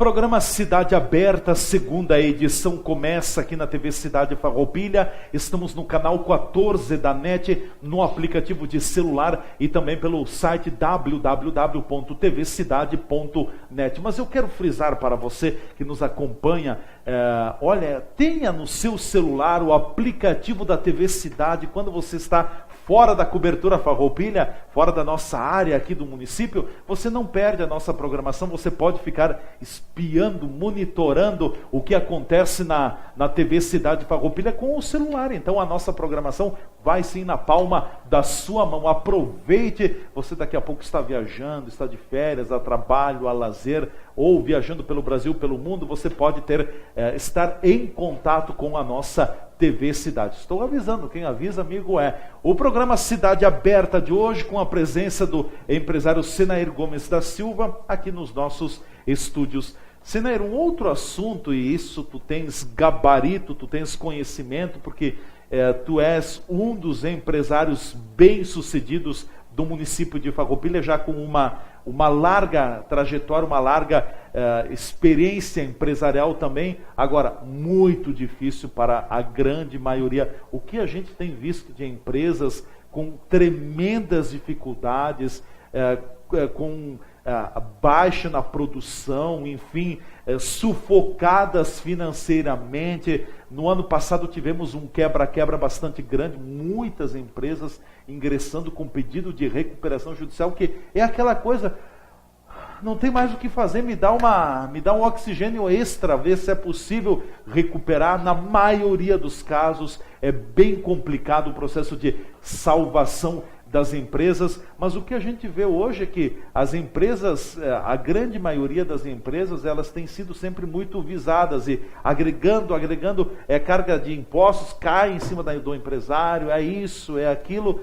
programa Cidade Aberta, segunda edição, começa aqui na TV Cidade Farroupilha. Estamos no canal 14 da NET, no aplicativo de celular e também pelo site www.tvcidade.net. Mas eu quero frisar para você que nos acompanha, olha, tenha no seu celular o aplicativo da TV Cidade. Quando você está fora da cobertura Farroupilha, fora da nossa área aqui do município, você não perde a nossa programação, você pode ficar espiando, monitorando o que acontece na TV Cidade Farroupilha com o celular. Então a nossa programação vai sim na palma da sua mão. Aproveite, você daqui a pouco está viajando, está de férias, a trabalho, a lazer, ou viajando pelo Brasil, pelo mundo, você pode estar em contato com a nossa TV Cidade. Estou avisando, quem avisa, amigo, o programa Cidade Aberta de hoje, com a presença do empresário Senair Gomes da Silva, aqui nos nossos estúdios. Senair, um outro assunto, e isso tu tens gabarito, tu tens conhecimento, porque tu és um dos empresários bem-sucedidos do município de Farroupilha, já com uma larga trajetória, uma larga experiência empresarial também. Agora, muito difícil para a grande maioria. O que a gente tem visto de empresas com tremendas dificuldades, com baixa na produção, enfim, sufocadas financeiramente. No ano passado tivemos um quebra-quebra bastante grande, muitas empresas ingressando com pedido de recuperação judicial, que é aquela coisa, não tem mais o que fazer, me dá um oxigênio extra, ver se é possível recuperar. Na maioria dos casos é bem complicado o processo de salvação das empresas, mas o que a gente vê hoje é que as empresas, a grande maioria das empresas, elas têm sido sempre muito visadas e agregando carga de impostos, cai em cima do empresário, é isso, é aquilo,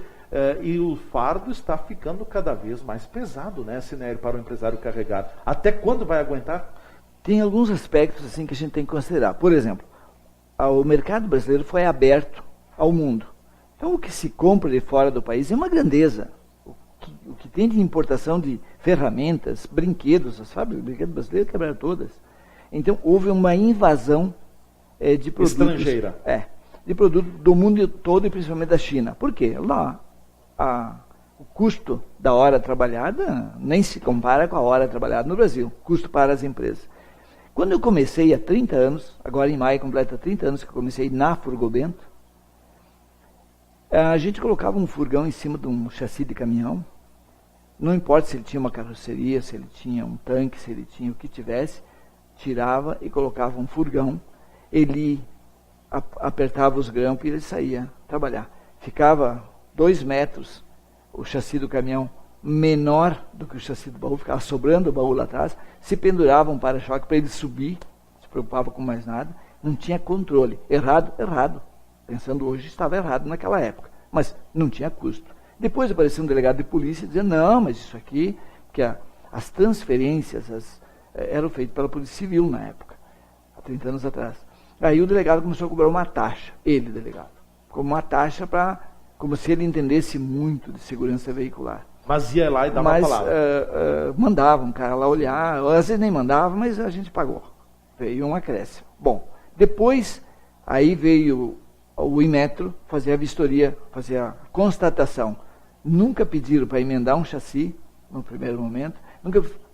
e o fardo está ficando cada vez mais pesado, né, Senair, para o empresário carregar. Até quando vai aguentar? Tem alguns aspectos assim que a gente tem que considerar. Por exemplo, o mercado brasileiro foi aberto ao mundo. Então, o que se compra de fora do país é uma grandeza. O que tem de importação de ferramentas, brinquedos, as fábricas de brinquedos brasileiros quebraram todas. Então, houve uma invasão de produtos estrangeira. De produtos do mundo todo e principalmente da China. Por quê? Lá, o custo da hora trabalhada nem se compara com a hora trabalhada no Brasil. Custo para as empresas. Quando eu comecei há 30 anos, agora em maio completa 30 anos que eu comecei na Furgobento, a gente colocava um furgão em cima de um chassi de caminhão, não importa se ele tinha uma carroceria, se ele tinha um tanque, se ele tinha o que tivesse, tirava e colocava um furgão, ele apertava os grampos e ele saía trabalhar. Ficava 2 metros o chassi do caminhão menor do que o chassi do baú, ficava sobrando o baú lá atrás, se pendurava um para-choque para ele subir, não se preocupava com mais nada, não tinha controle. Errado. Pensando hoje, estava errado naquela época, mas não tinha custo. Depois apareceu um delegado de polícia dizendo, não, mas isso aqui, que as transferências eram feitas pela Polícia Civil na época, há 30 anos atrás. Aí o delegado começou a cobrar uma taxa, delegado, como uma taxa como se ele entendesse muito de segurança veicular. Mas ia lá e dava a palavra. Mandava um cara lá olhar, às vezes nem mandava, mas a gente pagou. Veio um acréscimo. Bom, depois, aí veio o Inmetro fazer a vistoria, fazer a constatação. Nunca pediram para emendar um chassi, no primeiro momento,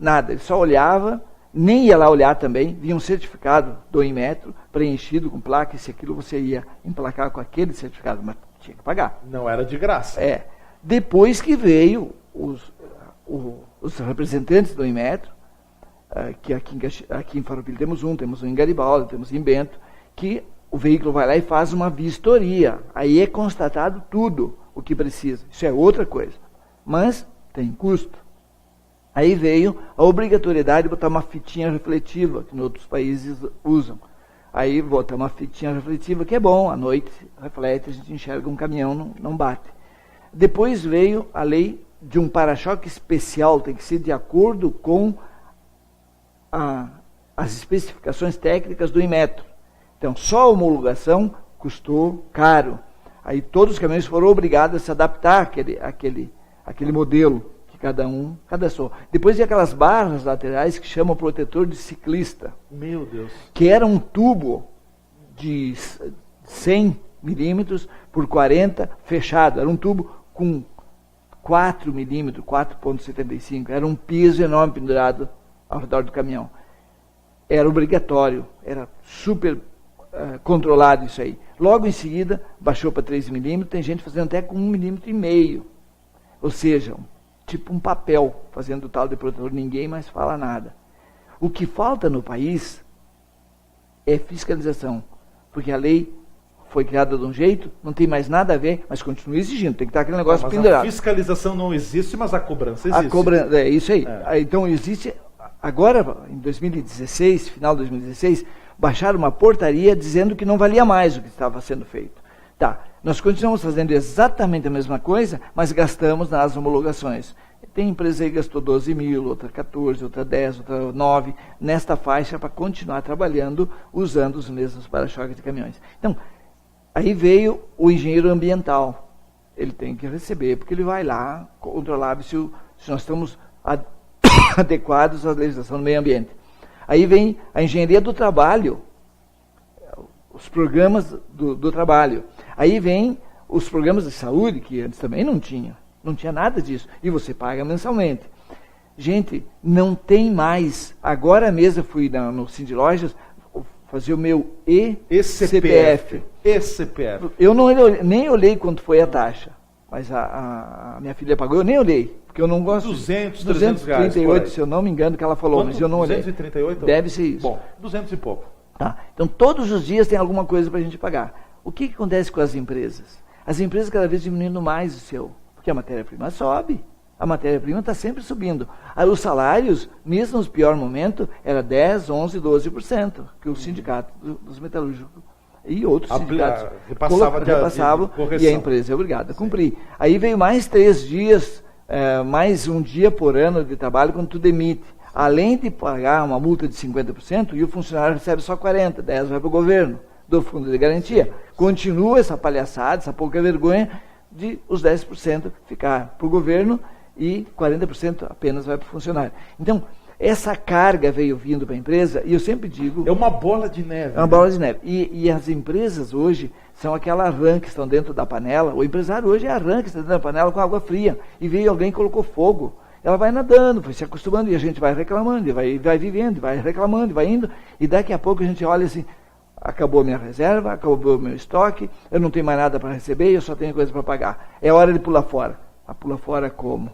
nada, ele só olhava, nem ia lá olhar também, vinha um certificado do Inmetro, preenchido com placa, e se aquilo você ia emplacar com aquele certificado, mas tinha que pagar. Não era de graça. Depois que veio os representantes do Inmetro, que aqui em Farroupilha temos um em Garibaldi, temos em Bento, que o veículo vai lá e faz uma vistoria. Aí é constatado tudo o que precisa. Isso é outra coisa. Mas tem custo. Aí veio a obrigatoriedade de botar uma fitinha refletiva, que em outros países usam. Aí botar uma fitinha refletiva, que é bom, à noite reflete, a gente enxerga um caminhão, não bate. Depois veio a lei de um para-choque especial, tem que ser de acordo com as especificações técnicas do Inmetro. Então, só a homologação custou caro. Aí todos os caminhões foram obrigados a se adaptar àquele modelo que cada só. Depois tinha aquelas barras laterais que chamam protetor de ciclista. Meu Deus. Que era um tubo de 100 milímetros por 40 fechado. Era um tubo com 4 milímetros, 4,75. Era um piso enorme pendurado ao redor do caminhão. Era obrigatório, era super controlado isso aí. Logo em seguida, baixou para 3 milímetros, tem gente fazendo até com 1,5 milímetros. Ou seja, tipo um papel fazendo o tal de protetor, ninguém mais fala nada. O que falta no país é fiscalização, porque a lei foi criada de um jeito, não tem mais nada a ver, mas continua exigindo, tem que estar aquele negócio pendurado. A fiscalização não existe, mas a cobrança existe. A cobrança, é isso aí. Então existe, agora em 2016, final de 2016, baixaram uma portaria dizendo que não valia mais o que estava sendo feito. Tá, nós continuamos fazendo exatamente a mesma coisa, mas gastamos nas homologações. Tem empresa aí que gastou 12 mil, outra 14, outra 10, outra 9, nesta faixa para continuar trabalhando usando os mesmos para-choques de caminhões. Então, aí veio o engenheiro ambiental. Ele tem que receber, porque ele vai lá controlar se nós estamos adequados à legislação do meio ambiente. Aí vem a engenharia do trabalho, os programas do trabalho. Aí vem os programas de saúde, que antes também não tinha nada disso. E você paga mensalmente. Gente, não tem mais. Agora mesmo eu fui no Cindy Lojas fazer o meu ECPF. Eu nem olhei quanto foi a taxa. Mas a minha filha pagou, eu nem olhei. Porque eu não gosto. 238, se eu não me engano, que ela falou, quanto? Mas eu não olhei. 238? Deve ser isso. Bom, 200 e pouco. Tá. Então, todos os dias tem alguma coisa para a gente pagar. O que acontece com as empresas? As empresas cada vez diminuindo mais o seu. Porque a matéria-prima sobe. A matéria-prima está sempre subindo. Aí, os salários, mesmo no pior momento, era 10%, 11%, 12%, que o sindicato dos metalúrgicos e outros sindicatos repassavam e a empresa é obrigada a cumprir. Sim. Aí veio mais 3 dias, mais um dia por ano de trabalho quando tu demite. Além de pagar uma multa de 50%, e o funcionário recebe só 40%, 10% vai para o governo, do fundo de garantia. Continua essa palhaçada, essa pouca vergonha, de os 10% ficar para o governo e 40% apenas vai para o funcionário. Então, essa carga veio vindo para a empresa, e eu sempre digo... É uma bola de neve. É uma bola de neve. E as empresas hoje são aquela rã que estão dentro da panela. O empresário hoje é a rã que está dentro da panela com água fria. E veio alguém e colocou fogo. Ela vai nadando, vai se acostumando, e a gente vai reclamando, e vai vivendo, e vai reclamando, e vai indo. E daqui a pouco a gente olha assim, acabou a minha reserva, acabou o meu estoque, eu não tenho mais nada para receber, eu só tenho coisa para pagar. É hora de pular fora. A pula fora como?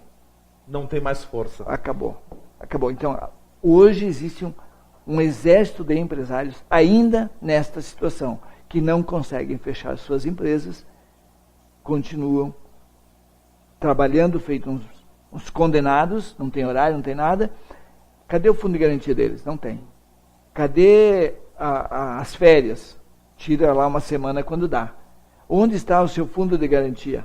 Não tem mais força. Acabou. Então, hoje existe um exército de empresários ainda nesta situação, que não conseguem fechar suas empresas, continuam trabalhando feito uns condenados, não tem horário, não tem nada. Cadê o fundo de garantia deles? Não tem. Cadê as férias? Tira lá uma semana quando dá. Onde está o seu fundo de garantia?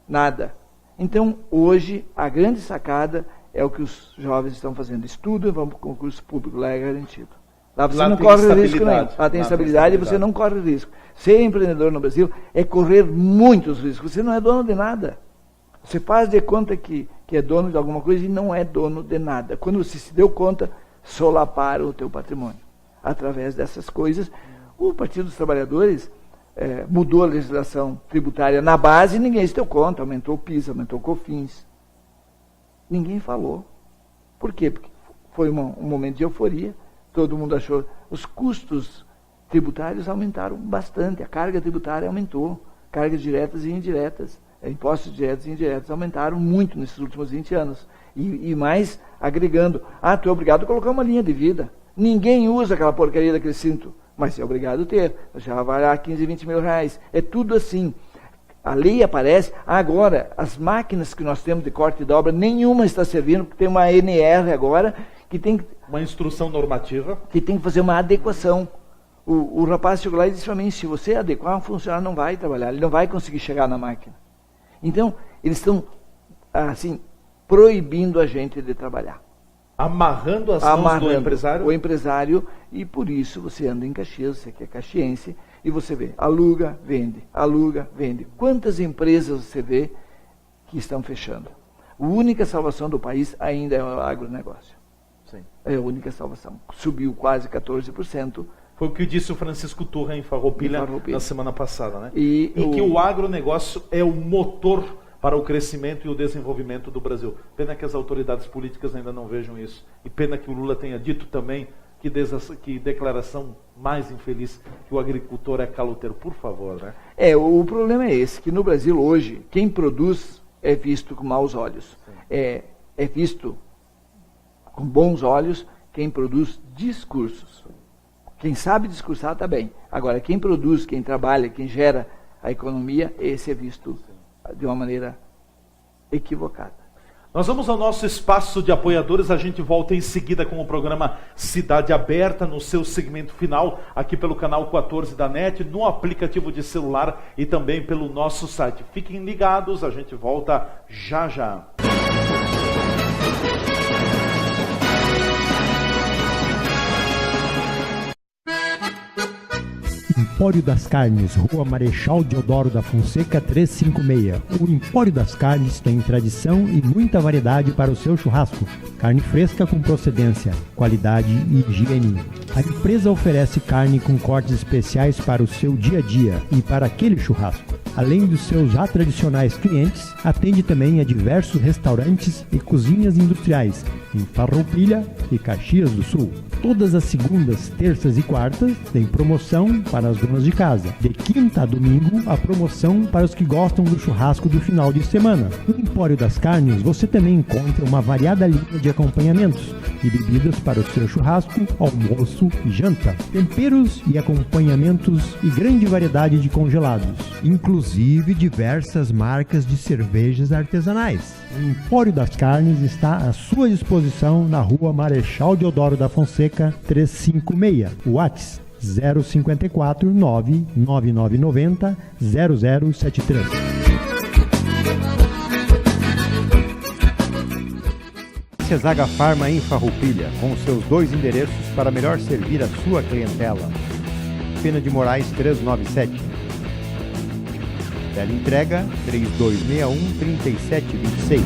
Nada. Então, hoje, a grande sacada é o que os jovens estão fazendo. Estudam, vão para o concurso público, lá é garantido. Lá você não corre risco nenhum. Lá tem estabilidade e você não corre risco. Ser empreendedor no Brasil é correr muitos riscos. Você não é dono de nada. Você faz de conta que é dono de alguma coisa e não é dono de nada. Quando você se deu conta, solaparam o teu patrimônio. Através dessas coisas, o Partido dos Trabalhadores mudou a legislação tributária na base e ninguém se deu conta. Aumentou o PIS, aumentou o COFINS. Ninguém falou. Por quê? Porque foi um momento de euforia. Todo mundo achou. Os custos tributários aumentaram bastante. A carga tributária aumentou. Cargas diretas e indiretas. Impostos diretos e indiretos aumentaram muito nesses últimos 20 anos. E mais agregando. Tu é obrigado a colocar uma linha de vida. Ninguém usa aquela porcaria daquele cinto. Mas é obrigado a ter. Já vai lá 15, 20 mil reais. É tudo assim. A lei aparece. Agora, as máquinas que nós temos de corte e dobra, nenhuma está servindo, porque tem uma NR agora, que tem... Uma instrução normativa. Que tem que fazer uma adequação. O rapaz chegou lá e disse para mim, se você adequar, um funcionário não vai trabalhar, ele não vai conseguir chegar na máquina. Então, eles estão, assim, proibindo a gente de trabalhar. Amarrando as mãos do empresário? O empresário, e por isso você anda em Caxias, você que é caxiense, e você vê, aluga, vende. Quantas empresas você vê que estão fechando? A única salvação do país ainda é o agronegócio. Sim. É a única salvação. Subiu quase 14%. Foi o que disse o Francisco Turra em Farroupilha na semana passada, né? E que o agronegócio é o motor para o crescimento e o desenvolvimento do Brasil. Pena que as autoridades políticas ainda não vejam isso. E pena que o Lula tenha dito também que declaração mais infeliz, que o agricultor é caloteiro. Por favor, né? O problema é esse, que no Brasil hoje, quem produz é visto com maus olhos. É visto com bons olhos quem produz discursos. Quem sabe discursar está bem. Agora, quem produz, quem trabalha, quem gera a economia, esse é visto de uma maneira equivocada. Nós vamos ao nosso espaço de apoiadores. A gente volta em seguida com o programa Cidade Aberta, no seu segmento final, aqui pelo canal 14 da NET, no aplicativo de celular e também pelo nosso site. Fiquem ligados, a gente volta já já. Empório das Carnes, Rua Marechal Deodoro da Fonseca 356. O Empório das Carnes tem tradição e muita variedade para o seu churrasco. Carne fresca com procedência, qualidade e higiene. A empresa oferece carne com cortes especiais para o seu dia a dia e para aquele churrasco. Além dos seus já tradicionais clientes, atende também a diversos restaurantes e cozinhas industriais em Farroupilha e Caxias do Sul. Todas as segundas, terças e quartas tem promoção para as donas de casa. De quinta a domingo, a promoção para os que gostam do churrasco do final de semana. No Empório das Carnes, você também encontra uma variada linha de acompanhamentos e bebidas para o seu churrasco, almoço e janta. Temperos e acompanhamentos e grande variedade de congelados, inclusive diversas marcas de cervejas artesanais. O Empório das Carnes está à sua disposição na Rua Marechal Deodoro da Fonseca 356. WhatsApp 054 99990 0073. Zaga Farma em Farroupilha, com seus 2 endereços para melhor servir a sua clientela. Pena de Moraes 397. Teleentrega 3261-3726.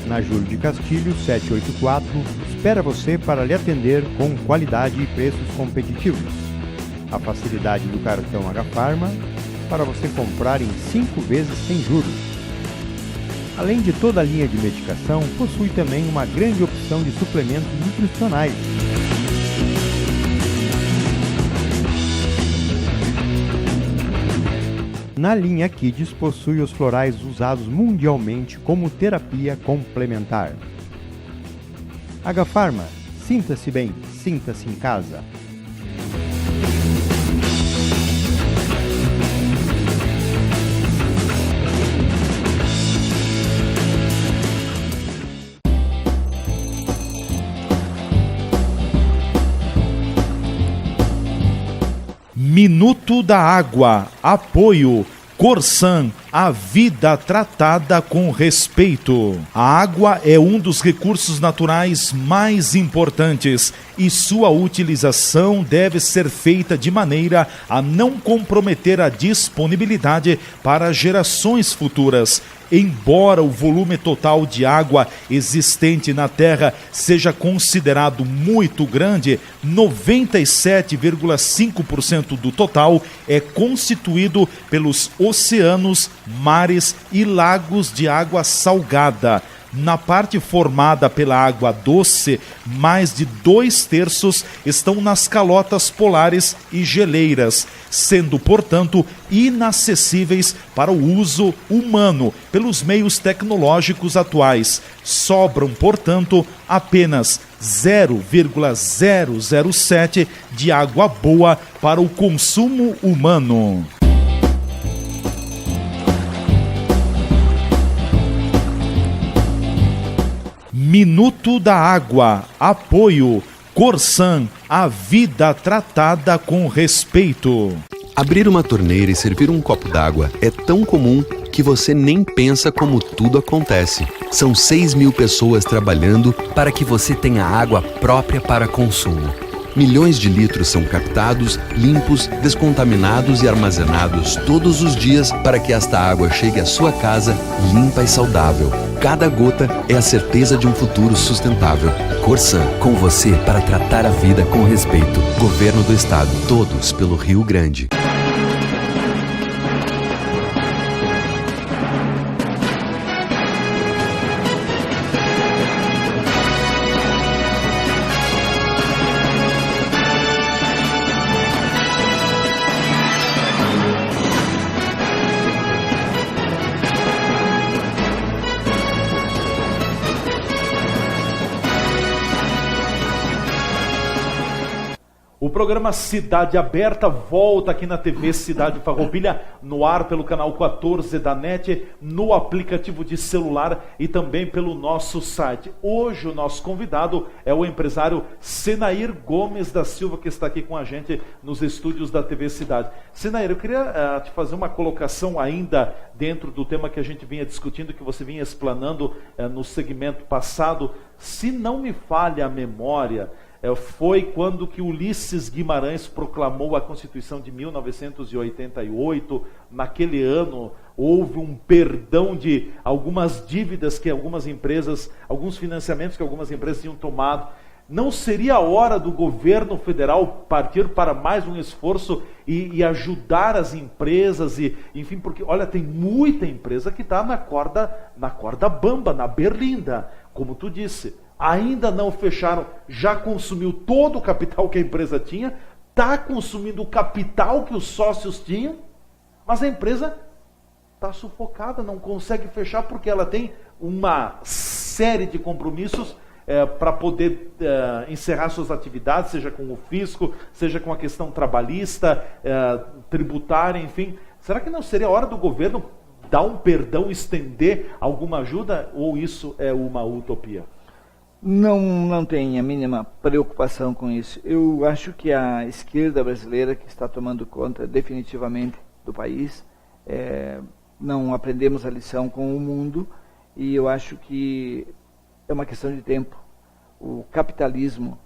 Na Júlio de Castilho, 784, espera você para lhe atender com qualidade e preços competitivos. A facilidade do cartão H-Pharma para você comprar em 5 vezes sem juros. Além de toda a linha de medicação, possui também uma grande opção de suplementos nutricionais. Na linha Kids possui os florais usados mundialmente como terapia complementar. H-Pharma, sinta-se bem, sinta-se em casa. Minuto da Água, apoio Corsan, a vida tratada com respeito. A água é um dos recursos naturais mais importantes e sua utilização deve ser feita de maneira a não comprometer a disponibilidade para gerações futuras. Embora o volume total de água existente na Terra seja considerado muito grande, 97,5% do total é constituído pelos oceanos, mares e lagos de água salgada. Na parte formada pela água doce, mais de 2/3 estão nas calotas polares e geleiras, sendo, portanto, inacessíveis para o uso humano pelos meios tecnológicos atuais. Sobram, portanto, apenas 0,007 de água boa para o consumo humano. Minuto da Água, apoio Corsan, a vida tratada com respeito. Abrir uma torneira e servir um copo d'água é tão comum que você nem pensa como tudo acontece. São 6.000 pessoas trabalhando para que você tenha água própria para consumo. Milhões de litros são captados, limpos, descontaminados e armazenados todos os dias para que esta água chegue à sua casa limpa e saudável. Cada gota é a certeza de um futuro sustentável. Corsan, com você para tratar a vida com respeito. Governo do Estado, todos pelo Rio Grande. O programa Cidade Aberta volta aqui na TV Cidade Farroupilha, no ar pelo canal 14 da NET, no aplicativo de celular e também pelo nosso site. Hoje o nosso convidado é o empresário Senair Gomes da Silva, que está aqui com a gente nos estúdios da TV Cidade. Senair, eu queria te fazer uma colocação ainda dentro do tema que a gente vinha discutindo, que você vinha explanando no segmento passado. Se não me falha a memória, foi quando que Ulisses Guimarães proclamou a Constituição de 1988. Naquele ano houve um perdão de algumas dívidas que algumas empresas, alguns financiamentos que algumas empresas tinham tomado. Não seria a hora do governo federal partir para mais um esforço e ajudar as empresas? Enfim, porque olha, tem muita empresa que está na corda bamba, na berlinda, como tu disse. Ainda não fecharam, já consumiu todo o capital que a empresa tinha, está consumindo o capital que os sócios tinham, mas a empresa está sufocada, não consegue fechar porque ela tem uma série de compromissos para poder encerrar suas atividades, seja com o fisco, seja com a questão trabalhista, tributária, enfim. Será que não seria a hora do governo dar um perdão, estender alguma ajuda, ou isso é uma utopia? Não tem a mínima preocupação com isso. Eu acho que a esquerda brasileira, que está tomando conta definitivamente do país, não aprendemos a lição com o mundo, e eu acho que é uma questão de tempo. O capitalismo,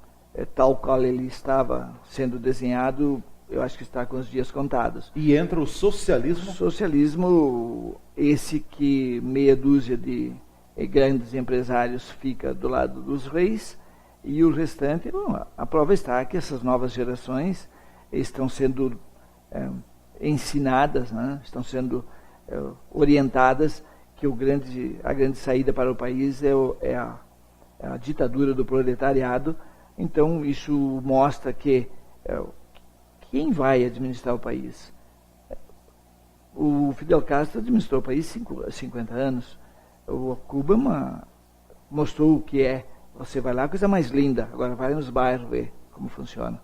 tal qual ele estava sendo desenhado, eu acho que está com os dias contados. E entra o socialismo? O socialismo, esse que meia dúzia de grandes empresários fica do lado dos reis, e o restante, a prova está que essas novas gerações estão sendo ensinadas, né? Estão sendo orientadas que a grande saída para o país é a ditadura do proletariado. Então isso mostra que quem vai administrar o país? O Fidel Castro administrou o país 50 anos. O Cuba mostrou o que é. Você vai lá, coisa mais linda. Agora vai nos bairros ver como funciona.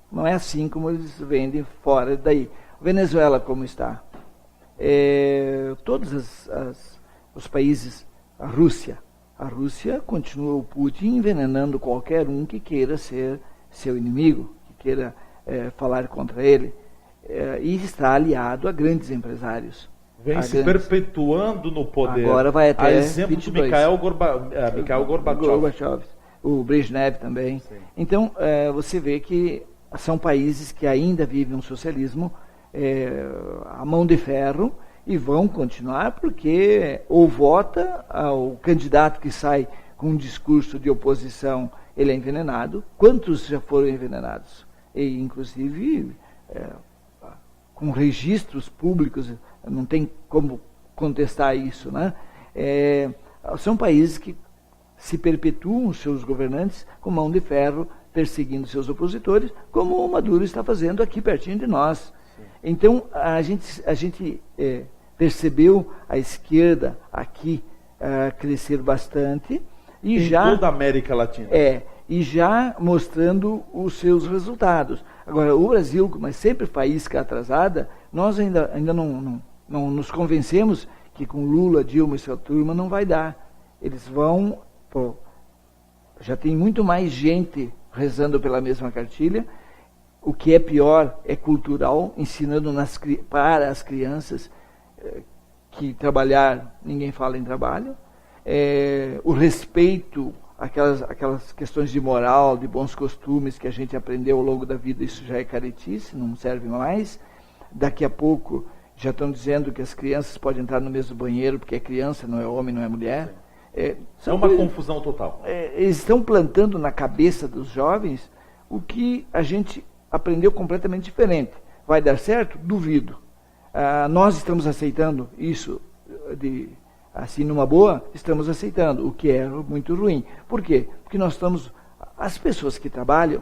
Não é assim como eles vendem fora daí. Venezuela como está? Todos os países, a Rússia continua o Putin envenenando qualquer um que queira ser seu inimigo, que queira falar contra ele, e está aliado a grandes empresários. Vem se perpetuando no poder. Agora vai até a exemplo 22. de Mikhail Gorbachev. O Brezhnev também. Sim. Então, você vê que são países que ainda vivem um socialismo a mão de ferro, e vão continuar porque ou vota o candidato que sai com um discurso de oposição, ele é envenenado. Quantos já foram envenenados? E, inclusive, com registros públicos, não tem como contestar isso, né? São países que se perpetuam os seus governantes com mão de ferro, perseguindo seus opositores, como o Maduro está fazendo aqui pertinho de nós. Sim. Então, a gente percebeu a esquerda aqui crescer bastante, e em já toda a América Latina. E já mostrando os seus resultados. Agora, o Brasil, mas sempre faísca atrasada, nós ainda não nos convencemos que com Lula, Dilma e sua turma não vai dar. Eles vão... já tem muito mais gente rezando pela mesma cartilha. O que é pior é cultural, ensinando para as crianças que trabalhar, ninguém fala em trabalho, o respeito, aquelas questões de moral, de bons costumes que a gente aprendeu ao longo da vida, isso já é caretice, não serve mais. Daqui a pouco já estão dizendo que as crianças podem entrar no mesmo banheiro, porque é criança, não é homem, não é mulher. É uma confusão total. Eles estão plantando na cabeça dos jovens o que a gente aprendeu completamente diferente. Vai dar certo? Duvido. Nós estamos aceitando isso assim numa boa, estamos aceitando, o que é muito ruim. Por quê? Porque nós estamos, as pessoas que trabalham,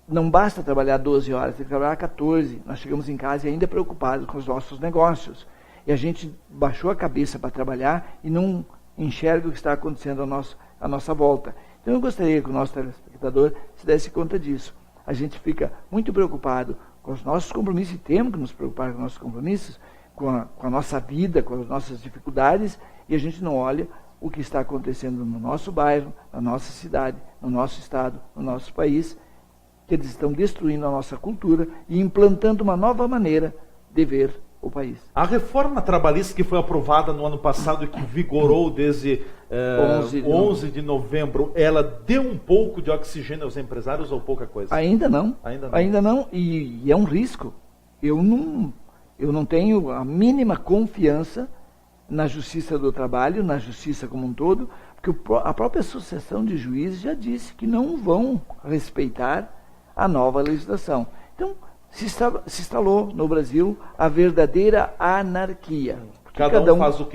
não basta trabalhar 12 horas, tem que trabalhar 14. Nós chegamos em casa ainda preocupados com os nossos negócios. E a gente baixou a cabeça para trabalhar e não enxerga o que está acontecendo à nossa volta. Então eu gostaria que o nosso telespectador se desse conta disso. A gente fica muito preocupado com os nossos compromissos, e temos que nos preocupar com os nossos compromissos, com a nossa vida, com as nossas dificuldades, e a gente não olha o que está acontecendo no nosso bairro, na nossa cidade, no nosso estado, no nosso país, que eles estão destruindo a nossa cultura e implantando uma nova maneira de ver o país. A reforma trabalhista que foi aprovada no ano passado e que vigorou desde 11 de novembro, ela deu um pouco de oxigênio aos empresários ou pouca coisa? Ainda não. E é um risco. Eu não tenho a mínima confiança na justiça do trabalho, na justiça como um todo, porque a própria associação de juízes já disse que não vão respeitar a nova legislação. Então, se instalou no Brasil a verdadeira anarquia. Cada um faz o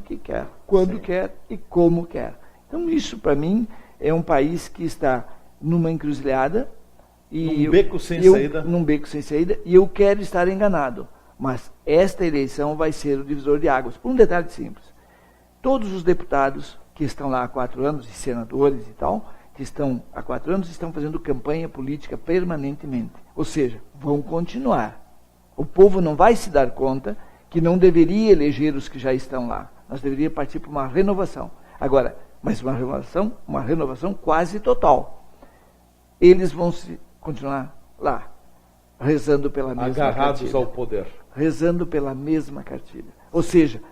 que quer, quando quer e como quer. Então, isso, para mim, é um país que está numa encruzilhada. Num beco sem saída. E eu quero estar enganado. Mas esta eleição vai ser o divisor de águas. Por um detalhe simples. Todos os deputados que estão lá há 4 anos, e senadores e tal, que estão há 4 anos, estão fazendo campanha política permanentemente. Ou seja, vão continuar. O povo não vai se dar conta que não deveria eleger os que já estão lá. Nós deveríamos partir para uma renovação. Agora, mas uma renovação quase total. Eles vão continuar lá, rezando pela mesma cartilha. Agarrados ao poder. Rezando pela mesma cartilha. Ou seja,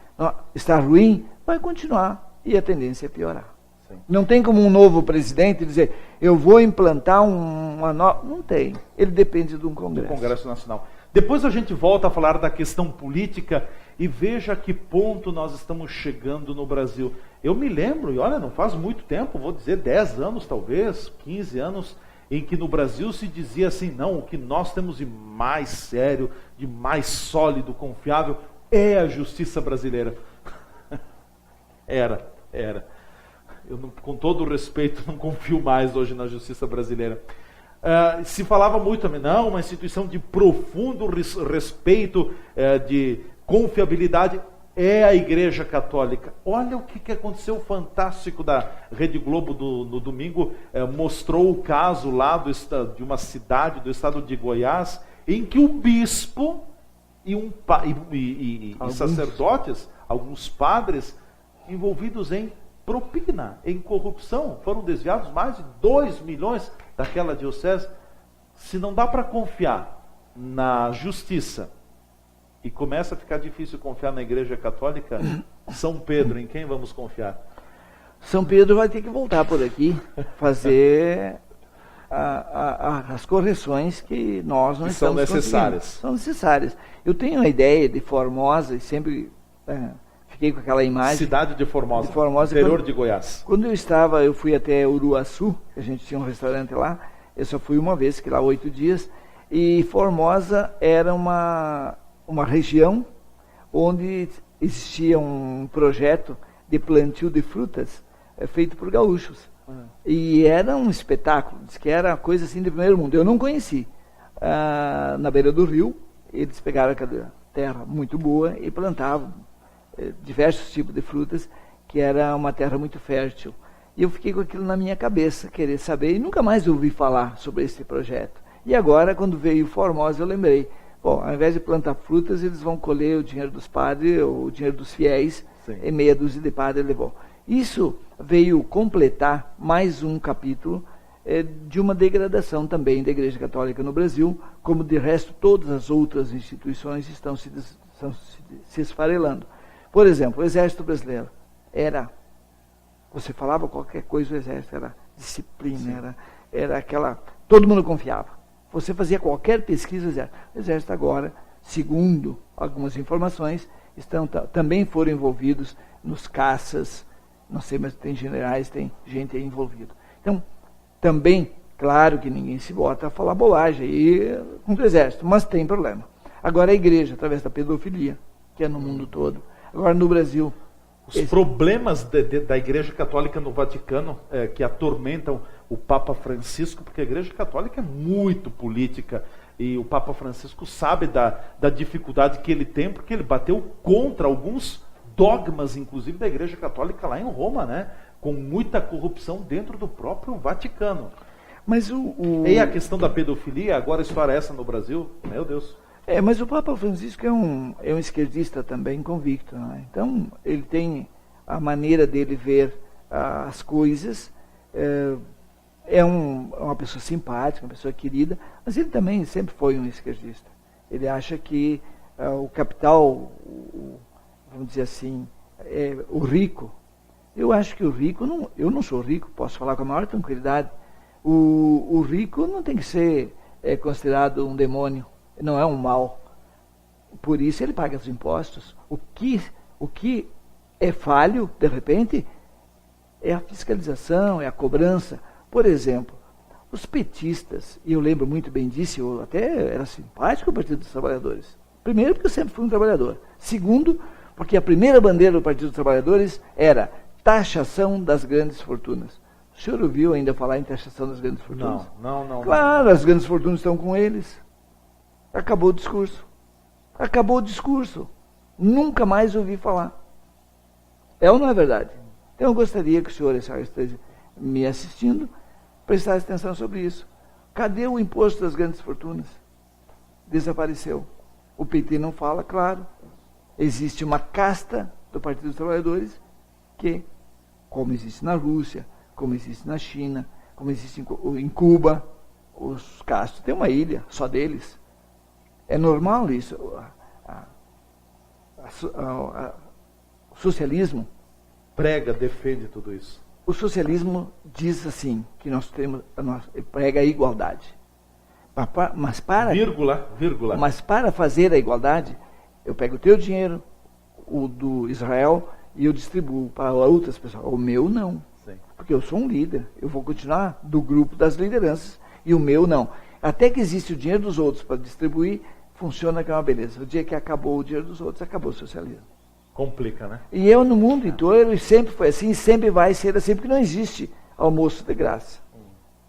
está ruim, vai continuar e a tendência é piorar. Sim. Não tem como um novo presidente dizer, eu vou implantar uma nova... Não tem. Ele depende de um Congresso. Do Congresso Nacional. Depois a gente volta a falar da questão política e veja a que ponto nós estamos chegando no Brasil. Eu me lembro, e olha, não faz muito tempo, vou dizer 10 anos talvez, 15 anos, em que no Brasil se dizia assim, não, o que nós temos de mais sério, de mais sólido, confiável, é a justiça brasileira. Era. Eu, com todo o respeito, não confio mais hoje na justiça brasileira. Se falava muito também, não, uma instituição de profundo respeito, de confiabilidade, é a Igreja Católica. Olha o que aconteceu fantástico da Rede Globo no domingo, mostrou o caso lá de uma cidade do estado de Goiás, em que o bispo e sacerdotes, alguns padres, envolvidos em propina, em corrupção, foram desviados mais de 2 milhões daquela diocese. Se não dá para confiar na justiça e começa a ficar difícil confiar na Igreja Católica, São Pedro, em quem vamos confiar? São Pedro vai ter que voltar por aqui, fazer as correções que nós não estamos necessárias. São necessárias. Eu tenho a ideia de Formosa, e sempre fiquei com aquela imagem. Cidade de Formosa, interior de Goiás. Quando eu fui até Uruaçu, a gente tinha um restaurante lá, eu só fui uma vez, fiquei lá 8 dias, e Formosa era uma região onde existia um projeto de plantio de frutas feito por gaúchos. E era um espetáculo, diz que era coisa assim de primeiro mundo. Eu não conheci. Na beira do rio, eles pegaram aquela terra muito boa e plantavam diversos tipos de frutas, que era uma terra muito fértil. E eu fiquei com aquilo na minha cabeça, querer saber, e nunca mais ouvi falar sobre esse projeto. E agora, quando veio Formosa, eu lembrei, bom, ao invés de plantar frutas, eles vão colher o dinheiro dos padres, ou o dinheiro dos fiéis, e meia dúzia de padres levou. Isso veio completar mais um capítulo de uma degradação também da Igreja Católica no Brasil, como de resto todas as outras instituições estão se esfarelando. Por exemplo, o Exército Brasileiro você falava qualquer coisa, o Exército era disciplina, era aquela... Todo mundo confiava. Você fazia qualquer pesquisa, o Exército agora, segundo algumas informações, também foram envolvidos nos caças, não sei, mas tem generais, tem gente aí envolvida. Então, também, claro que ninguém se bota a falar bobagem aí contra o Exército, mas tem problema. Agora a igreja, através da pedofilia, que é no mundo todo. Agora no Brasil... Os problemas da Igreja Católica no Vaticano que atormentam o Papa Francisco, porque a Igreja Católica é muito política, e o Papa Francisco sabe da dificuldade que ele tem, porque ele bateu contra alguns dogmas, inclusive da Igreja Católica lá em Roma, né? Com muita corrupção dentro do próprio Vaticano. Mas E a questão da pedofilia, agora a história é essa no Brasil, meu Deus. Mas o Papa Francisco é um esquerdista também convicto, né? Então ele tem a maneira dele ver as coisas, uma pessoa simpática, uma pessoa querida, mas ele também sempre foi um esquerdista. Ele acha que o capital, vamos dizer assim, o rico. Eu acho que o rico, eu não sou rico, posso falar com a maior tranquilidade. O rico não tem que ser considerado um demônio, não é um mal. Por isso ele paga os impostos. O que é falho, de repente, é a fiscalização, é a cobrança. Por exemplo, os petistas, e eu lembro muito bem disso, eu até era simpático ao Partido dos Trabalhadores. Primeiro, porque eu sempre fui um trabalhador. Segundo, porque a primeira bandeira do Partido dos Trabalhadores era taxação das grandes fortunas. O senhor ouviu ainda falar em taxação das grandes fortunas? Não. Claro, as grandes fortunas estão com eles. Acabou o discurso. Acabou o discurso. Nunca mais ouvi falar. É ou não é verdade? Então eu gostaria que o senhor esteja me assistindo, prestasse atenção sobre isso. Cadê o imposto das grandes fortunas? Desapareceu. O PT não fala, claro. Existe uma casta do Partido dos Trabalhadores que, como existe na Rússia, como existe na China, como existe em Cuba, os castos têm uma ilha só deles. É normal isso. O socialismo defende tudo isso. O socialismo diz assim, que nós prega a igualdade. Mas para fazer a igualdade, eu pego o teu dinheiro, o do Israel, e eu distribuo para outras pessoas. O meu não. Sim. Porque eu sou um líder. Eu vou continuar do grupo das lideranças, e o meu não. Até que existe o dinheiro dos outros para distribuir, funciona que é uma beleza. O dia que acabou o dinheiro dos outros, acabou o socialismo. Complica, né? E eu no mundo inteiro, sempre foi assim, sempre vai ser assim, porque não existe almoço de graça.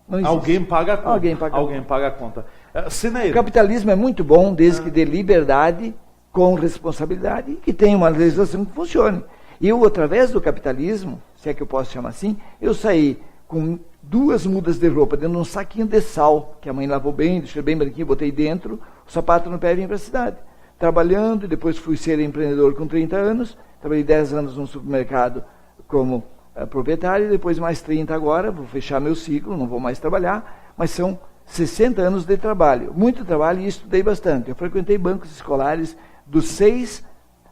Não existe. Alguém paga a conta. Alguém paga a conta. Cineiro. O capitalismo é muito bom, desde que dê liberdade com responsabilidade e que tenha uma legislação que funcione. Eu, através do capitalismo, se é que eu posso chamar assim, eu saí com 2 mudas de roupa dentro de um saquinho de sal, que a mãe lavou bem, deixou bem branquinho, botei dentro, o sapato no pé e vim para a cidade. Trabalhando, depois fui ser empreendedor com 30 anos, trabalhei 10 anos num supermercado como proprietário, depois mais 30 agora, vou fechar meu ciclo, não vou mais trabalhar, mas são 60 anos de trabalho, muito trabalho, e estudei bastante. Eu frequentei bancos escolares dos 6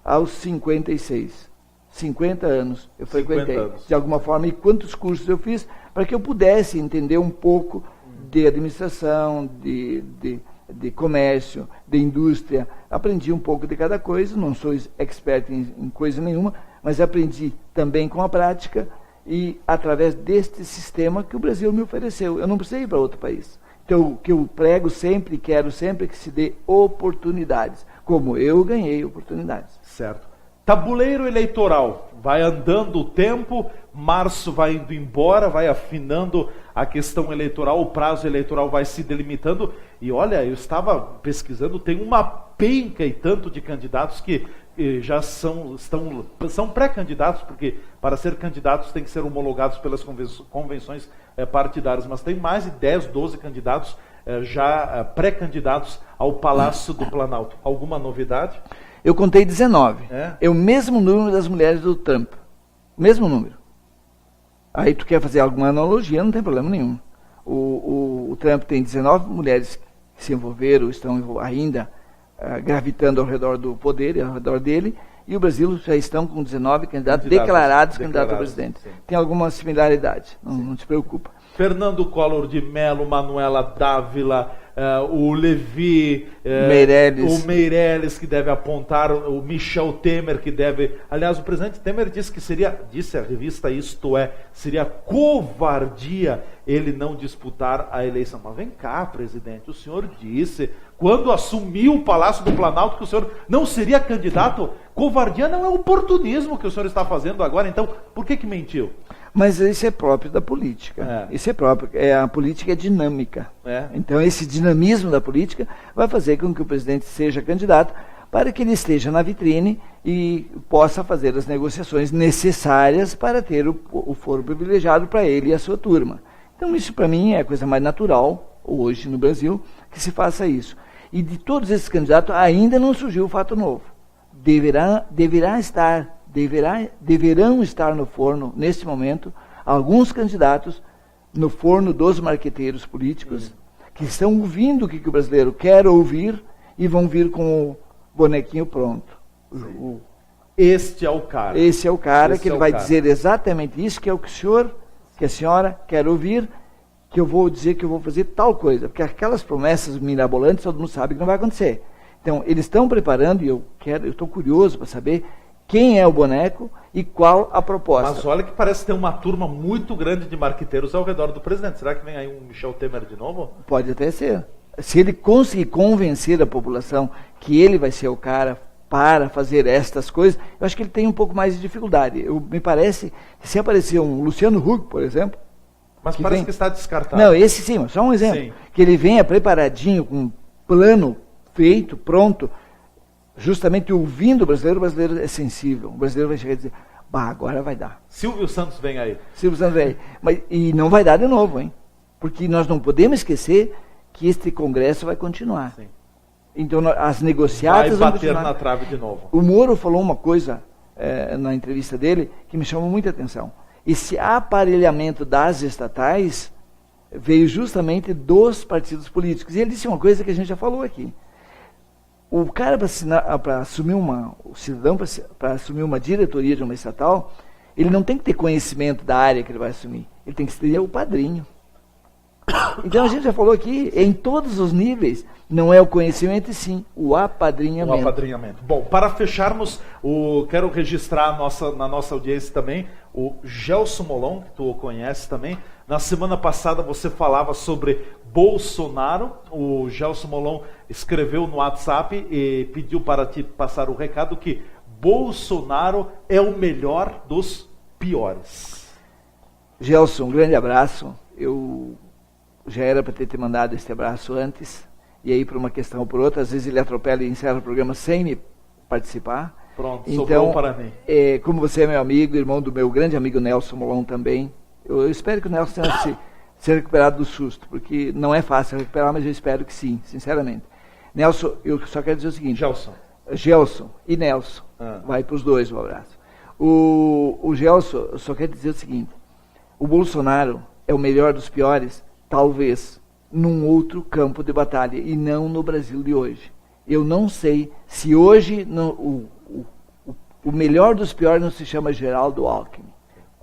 aos 56. 50 anos eu frequentei, de alguma forma, e quantos cursos eu fiz, para que eu pudesse entender um pouco de administração, de comércio, de indústria. Aprendi um pouco de cada coisa, não sou expert em coisa nenhuma, mas aprendi também com a prática e através deste sistema que o Brasil me ofereceu. Eu não precisei ir para outro país. Então, o que eu prego sempre, quero sempre que se dê oportunidades, como eu ganhei oportunidades. Certo. Tabuleiro eleitoral, vai andando o tempo, março vai indo embora, vai afinando a questão eleitoral, o prazo eleitoral vai se delimitando, e olha, eu estava pesquisando, tem uma penca e tanto de candidatos que já são pré-candidatos, porque para ser candidatos tem que ser homologados pelas convenções partidárias, mas tem mais de 10, 12 candidatos já pré-candidatos ao Palácio do Planalto. Alguma novidade? Eu contei 19. É o mesmo número das mulheres do Trump. Mesmo número. Aí tu quer fazer alguma analogia, não tem problema nenhum. O Trump tem 19 mulheres que se envolveram, estão ainda gravitando ao redor do poder, ao redor dele, e o Brasil já estão com 19 candidatos declarados candidatos a presidente. Sim. Tem alguma similaridade, não se preocupa. Fernando Collor de Mello, Manuela Dávila, o Levi, Meirelles. o Meirelles, que deve apontar, o Michel Temer, que deve... Aliás, o presidente Temer disse que disse a revista Isto É, seria covardia ele não disputar a eleição. Mas vem cá, presidente, o senhor disse, quando assumiu o Palácio do Planalto, que o senhor não seria candidato. Covardia não é oportunismo que o senhor está fazendo agora, então por que mentiu? Mas isso é próprio da política. Isso é próprio. A política é dinâmica. Então, esse dinamismo da política vai fazer com que o presidente seja candidato para que ele esteja na vitrine e possa fazer as negociações necessárias para ter o foro privilegiado para ele e a sua turma. Então, isso para mim é a coisa mais natural, hoje no Brasil, que se faça isso. E de todos esses candidatos, ainda não surgiu o fato novo. Deverão estar no forno, neste momento, alguns candidatos no forno dos marqueteiros políticos, que estão ouvindo o que o brasileiro quer ouvir e vão vir com o bonequinho pronto. Este é o cara. Esse é o cara que ele vai dizer exatamente isso, que é o que o senhor, que a senhora quer ouvir, que eu vou dizer que eu vou fazer tal coisa. Porque aquelas promessas mirabolantes, todo mundo sabe que não vai acontecer. Então, eles estão preparando, e eu estou curioso para saber quem é o boneco e qual a proposta. Mas olha que parece ter uma turma muito grande de marqueteiros ao redor do presidente. Será que vem aí um Michel Temer de novo? Pode até ser. Se ele conseguir convencer a população que ele vai ser o cara para fazer estas coisas, eu acho que ele tem um pouco mais de dificuldade. Me parece que se aparecer um Luciano Huck, por exemplo... Mas parece que está descartado. Não, esse sim, só um exemplo. Sim. Que ele venha preparadinho, com um plano feito, pronto, justamente ouvindo o brasileiro é sensível. O brasileiro vai chegar e dizer, agora vai dar. Silvio Santos vem aí. Silvio Santos vem aí. E não vai dar de novo, hein? Porque nós não podemos esquecer que este Congresso vai continuar. Sim. Então, as negociatas vai bater na trave de novo. O Moro falou uma coisa na entrevista dele que me chamou muita atenção. Esse aparelhamento das estatais veio justamente dos partidos políticos. E ele disse uma coisa que a gente já falou aqui. O cara para assumir o cidadão para assumir uma diretoria de uma estatal, ele não tem que ter conhecimento da área que ele vai assumir. Ele tem que ser o padrinho. Então a gente já falou aqui, em todos os níveis, não é o conhecimento e sim o apadrinhamento. O apadrinhamento. Bom, para fecharmos, quero registrar na nossa audiência também o Gelson Molon, que tu o conhece também. Na semana passada você falava sobre Bolsonaro. O Gelson Molon escreveu no WhatsApp e pediu para te passar o recado que Bolsonaro é o melhor dos piores. Gelson, um grande abraço. Eu já era para ter te mandado este abraço antes, e aí por uma questão ou por outra, às vezes ele atropela e encerra o programa sem me participar. Pronto, então, sobrou para mim. Como você é meu amigo, irmão do meu grande amigo Nelson Molon também, eu espero que o Nelson tenha se recuperado do susto, porque não é fácil recuperar, mas eu espero que sim, sinceramente. Nelson, eu só quero dizer o seguinte. Gelson e Nelson, vai para os dois um abraço. O Gelson, eu só quero dizer o seguinte, o Bolsonaro é o melhor dos piores, talvez, num outro campo de batalha, e não no Brasil de hoje. Eu não sei se hoje o melhor dos piores não se chama Geraldo Alckmin,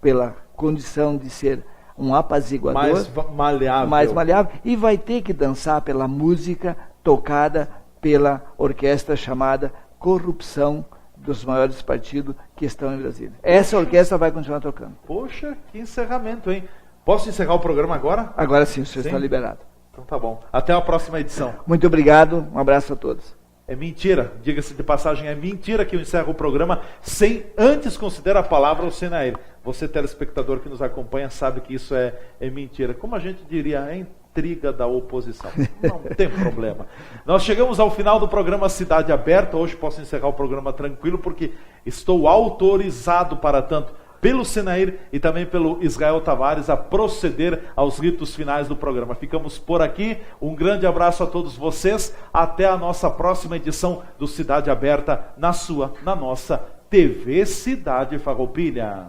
pela condição de ser um apaziguador, mais maleável, e vai ter que dançar pela música tocada pela orquestra chamada Corrupção dos maiores partidos que estão em Brasília. Essa orquestra vai continuar tocando. Poxa, que encerramento, hein? Posso encerrar o programa agora? Agora sim, o senhor está liberado. Então tá bom. Até a próxima edição. Muito obrigado, um abraço a todos. É mentira, diga-se de passagem, é mentira que eu encerro o programa sem antes considerar a palavra ao Senair. Você, telespectador que nos acompanha, sabe que isso é mentira. Como a gente diria, é intriga da oposição. Não tem problema. Nós chegamos ao final do programa Cidade Aberta. Hoje posso encerrar o programa tranquilo, porque estou autorizado para tanto pelo Senair e também pelo Israel Tavares a proceder aos ritos finais do programa. Ficamos por aqui. Um grande abraço a todos vocês. Até a nossa próxima edição do Cidade Aberta na nossa TV Cidade Farroupilha.